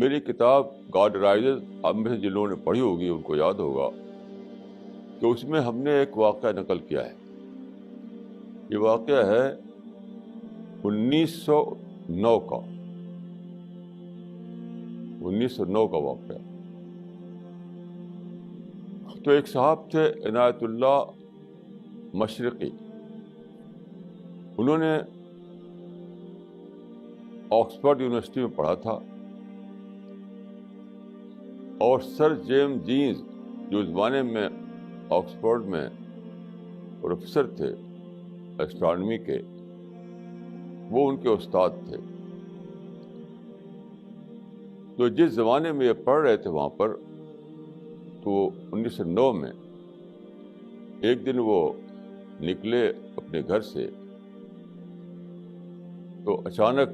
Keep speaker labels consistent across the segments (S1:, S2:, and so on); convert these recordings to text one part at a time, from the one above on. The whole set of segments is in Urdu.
S1: میری کتاب گاڈ رائزز آپ میں سے جن لوگوں نے پڑھی ہوگی ان کو یاد ہوگا کہ اس میں ہم نے ایک واقعہ نقل کیا ہے. یہ واقعہ ہے 1909 کا 1909 کا واقعہ. تو ایک صاحب تھے عنایت اللہ مشرقی. انہوں نے آکسفورڈ یونیورسٹی میں پڑھا تھا اور سر جیمز جینز جو اس زمانے میں آکسفورڈ میں پروفیسر تھے ایسٹرانومی کے، وہ ان کے استاد تھے. تو جس زمانے میں یہ پڑھ رہے تھے وہاں پر، تو 1909 میں ایک دن وہ نکلے اپنے گھر سے تو اچانک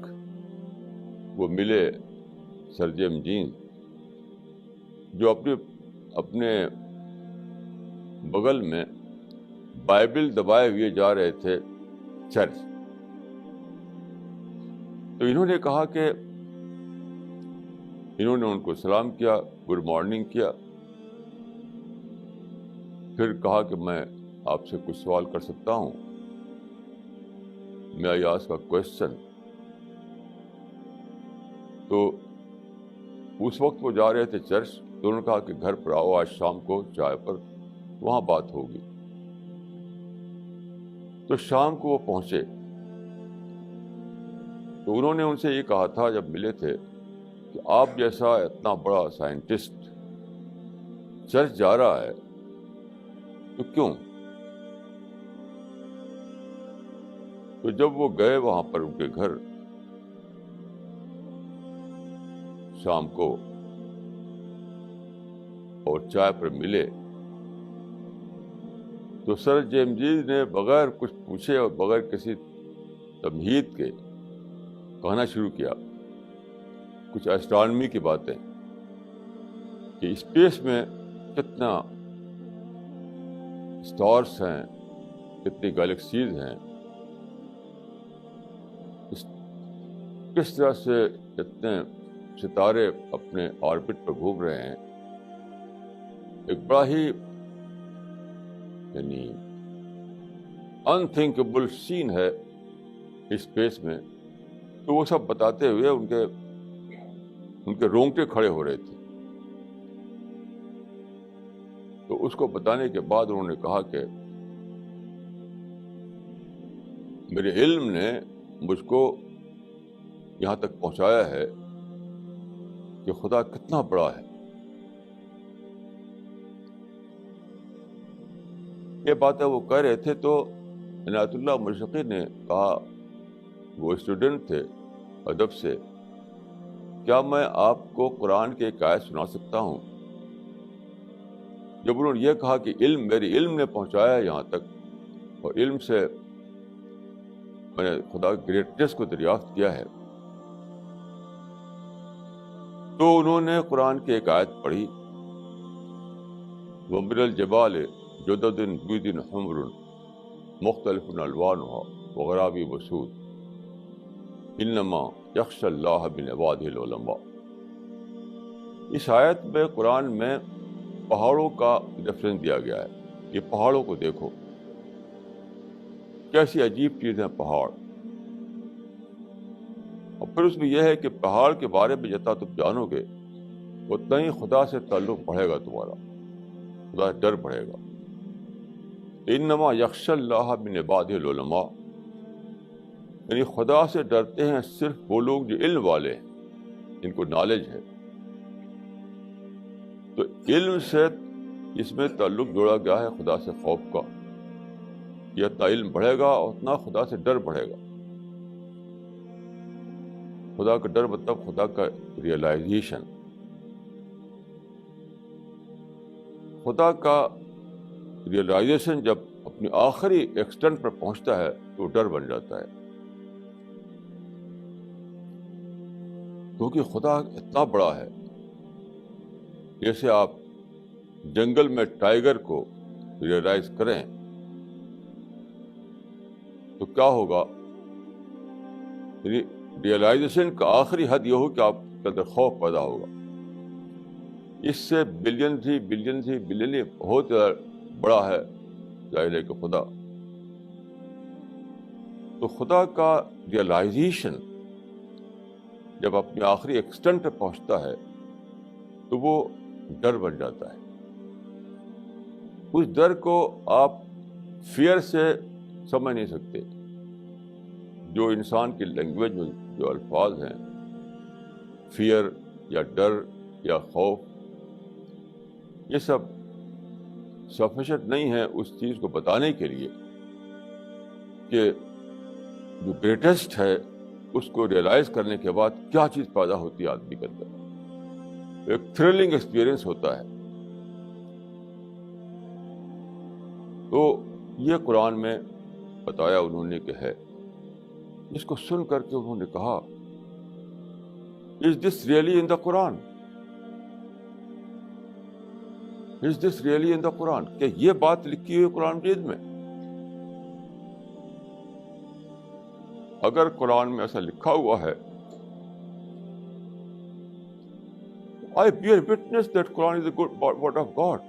S1: وہ ملے سر جیمز جینز جو اپنے بغل میں بائبل دبائے ہوئے جا رہے تھے چرچ. تو انہوں نے کہا کہ انہوں نے ان کو سلام کیا، گڈ مارننگ کیا، پھر کہا کہ میں آپ سے کچھ سوال کر سکتا ہوں، میں آئی آسک اے کوسچن. تو اس وقت وہ جا رہے تھے چرچ، تو انہوں نے کہا کہ گھر پر آؤ، آج شام کو چائے پر وہاں بات ہوگی. تو شام کو وہ پہنچے تو انہوں نے ان سے یہ کہا تھا جب ملے تھے کہ آپ جیسا اتنا بڑا سائنٹسٹ چرچ جا رہا ہے تو کیوں؟ تو جب وہ گئے وہاں پر ان کے گھر شام کو اور چائے پر ملے، تو سر جیمز جینز نے بغیر کچھ پوچھے اور بغیر کسی تمہید کے کہنا شروع کیا کچھ ایسٹرانومی کی باتیں کہ اسپیس میں کتنا اسٹارس ہیں، کتنی گیلیکسیز ہیں، کس طرح سے اتنے ستارے اپنے آربٹ پر گھوم رہے ہیں. ایک بڑا ہی یعنی انتھنکیبل سین ہے اسپیس میں. تو وہ سب بتاتے ہوئے ان کے رونگٹے کھڑے ہو رہے تھے. تو اس کو بتانے کے بعد انہوں نے کہا کہ میرے علم نے مجھ کو یہاں تک پہنچایا ہے کہ خدا کتنا بڑا ہے. یہ باتیں وہ کہہ رہے تھے تو عنایت اللہ مشرقی نے کہا، وہ اسٹوڈنٹ تھے ادب سے، کیا میں آپ کو قرآن کی ایک آیت سنا سکتا ہوں؟ جب انہوں نے یہ کہا کہ میری علم نے پہنچایا ہے یہاں تک اور علم سے میں نے خدا کی گریٹنس کو دریافت کیا ہے، تو انہوں نے قرآن کی ایک آیت پڑھی، وَمِنَ الْجِبَالِ جُدَدٌ بِيضٌ حُمْرٌ مُخْتَلِفٌ أَلْوَانُهَا وَغَرَابِيبُ سُودٌ إِنَّمَا يَخْشَى اللَّهَ مِنْ عِبَادِهِ الْعُلَمَاءُ. اس آیت میں قرآن میں پہاڑوں کا ریفرنس دیا گیا ہے. یہ پہاڑوں کو دیکھو، کیسی عجیب چیز ہے پہاڑ. اور پھر اس میں یہ ہے کہ پہاڑ کے بارے میں جتنا تم جانو گے اتنا ہی خدا سے تعلق بڑھے گا، تمہارا خدا سے ڈر بڑھے گا. انما یخشى اللہ من عبادہ العلماء، یعنی خدا سے ڈرتے ہیں صرف وہ لوگ جو علم والے ہیں، جن کو نالج ہے. تو علم سے اس میں تعلق جوڑا گیا ہے خدا سے خوف کا. یہ اتنا علم بڑھے گا اتنا خدا سے ڈر بڑھے گا. خدا کا ڈر مطلب خدا کا ریئلائزیشن. خدا کا ریئلائزیشن جب اپنی آخری ایکسٹینٹ پر پہنچتا ہے تو ڈر بن جاتا ہے، کیونکہ خدا اتنا بڑا ہے. جیسے آپ جنگل میں ٹائیگر کو ریئلائز کریں تو کیا ہوگا؟ یعنی ریئلائزیشن کا آخری حد یہ ہو کہ آپ کے اندر خوف پیدا ہوگا. اس سے بلین ہی بہت زیادہ بڑا ہے ظاہر ہے کہ خدا. تو خدا کا ریئلائزیشن جب اپنے آخری ایکسٹنٹ پہ پہنچتا ہے تو وہ ڈر بن جاتا ہے. اس ڈر کو آپ فیئر سے سمجھ نہیں سکتے. جو انسان کی لینگویج میں جو الفاظ ہیں فیئر یا ڈر یا خوف، یہ سب سفیشینٹ نہیں ہے اس چیز کو بتانے کے لیے کہ جو گریٹسٹ ہے اس کو ریئلائز کرنے کے بعد کیا چیز پیدا ہوتی ہے آدمی کے اندر. ایک تھرلنگ ایکسپیرئنس ہوتا ہے. تو یہ قرآن میں بتایا انہوں نے کہ ہے. اس کو سن کر کے انہوں نے کہا از this really in the Quran? Is this really in دا قرآن؟ کہ یہ بات لکھی ہوئی قرآن مجید میں؟ اگر قرآن میں ایسا لکھا ہوا ہے I bear witness that Quran is the good word of God.